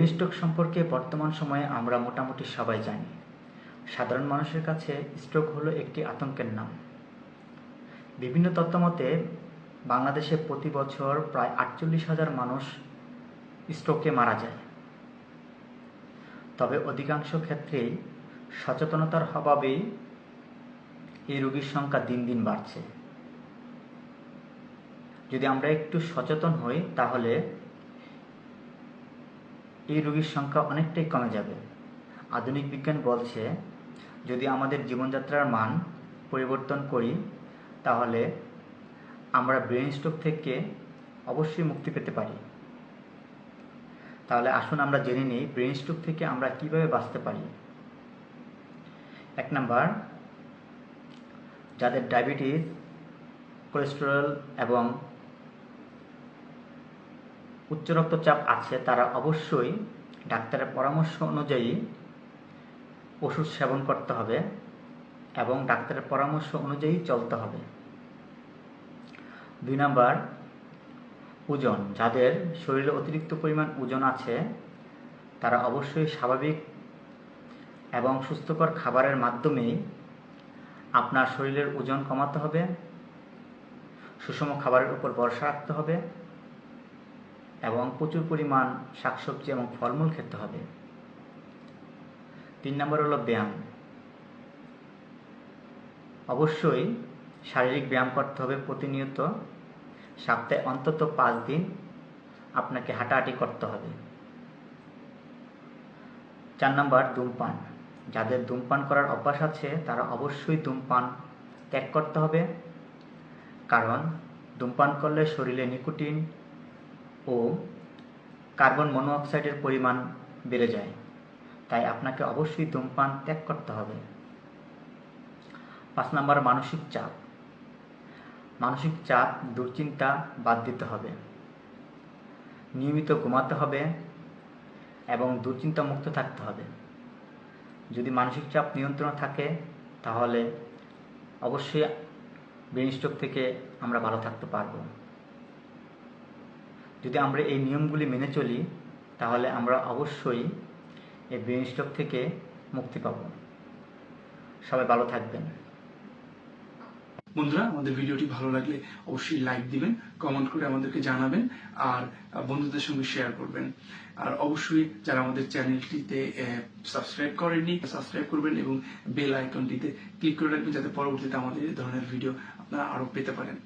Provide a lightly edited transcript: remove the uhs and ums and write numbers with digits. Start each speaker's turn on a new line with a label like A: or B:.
A: Brain stroke সম্পর্কে বর্তমান সময়ে আমরা মোটামুটি সবাই জানি। সাধারণ মানুষের কাছে স্ট্রোক হলো একটি আতঙ্কের নাম। বিভিন্ন তথ্যমতে বাংলাদেশে প্রতি বছর প্রায় ৪৮,০০০ মানুষ স্ট্রোকে মারা যায়। তবে অধিকাংশ ক্ষেত্রেই সচেতনতার অভাবেই এই রোগীর সংখ্যা দিন দিন বাড়ছে। যদি আমরা একটু সচেতন হই তাহলে এই রোগীর সংখ্যা অনেকটাই কমে যাবে। আধুনিক বিজ্ঞান বলছে, যদি আমাদের জীবনযাত্রার মান পরিবর্তন করি তাহলে আমরা ব্রেন স্ট্রোক থেকে অবশ্যই মুক্তি পেতে পারি। তাহলে আসুন আমরা জেনে নিই ব্রেন স্ট্রোক থেকে আমরা কিভাবে বাঁচতে পারি। ১ নাম্বার, যাদের ডায়াবেটিস, কোলেস্টেরল এবং উচ্চ রক্তচাপ আছে তারা অবশ্যই ডাক্তারের পরামর্শ অনুযায়ী ওষুধ সেবন করতে হবে এবং ডাক্তারের পরামর্শ অনুযায়ী চলতে হবে। ২ নাম্বার, ওজন, যাদের শরীরে অতিরিক্ত পরিমাণ ওজন আছে তারা অবশ্যই স্বাভাবিক এবং সুস্থকর খাবারের মাধ্যমেই আপনার শরীরের ওজন কমাতে হবে, সুষম খাবারের উপর ভরসা রাখতে হবে এবং প্রচুর পরিমাণ শাকসবজি এবং ফলমূল খেতে হবে। ৩ নম্বর হলো ব্যায়াম। অবশ্যই শারীরিক ব্যায়াম করতে হবে প্রতিনিয়ত। সপ্তাহে অন্তত ৫ দিন আপনাকে হাঁটাহাঁটি করতে হবে। ৪ নম্বর, ধূমপান। যাদের ধূমপান করার অভ্যাস আছে তারা অবশ্যই ধূমপান ত্যাগ করতে হবে, কারণ ধূমপান করলে শরীরে নিকোটিন ও কার্বন মনোঅক্সাইডের পরিমাণ বেড়ে যায়, তাই আপনাকে অবশ্যই ধূমপান ত্যাগ করতে হবে। ৫ নম্বর, মানসিক চাপ। মানসিক চাপ, দুশ্চিন্তা বাদ দিতে হবে। নিয়মিত ঘুমাতে হবে এবং দুশ্চিন্তা মুক্ত থাকতে হবে। যদি মানসিক চাপ নিয়ন্ত্রণে থাকে তাহলে অবশ্যই ব্রেন স্ট্রোক থেকে আমরা ভালো থাকতে পারব। যদি আমরা এই নিয়মগুলি মেনে চলি তাহলে আমরা অবশ্যই এই ব্রেন স্ট্রোক থেকে মুক্তি পাব। সবাই ভালো থাকবেন।
B: বন্ধুরা, আমাদের ভিডিওটি ভালো লাগলে অবশ্যই লাইক দিবেন, কমেন্ট করে আমাদেরকে জানাবেন আর বন্ধুদের সঙ্গে শেয়ার করবেন। আর অবশ্যই যারা আমাদের চ্যানেলটিতে সাবস্ক্রাইব করেননি সাবস্ক্রাইব করবেন এবং বেল আইকনটিতে ক্লিক করে রাখবেন যাতে পরবর্তীতে আমাদের এই ধরনের ভিডিও আপনারা আরো পেতে পারেন।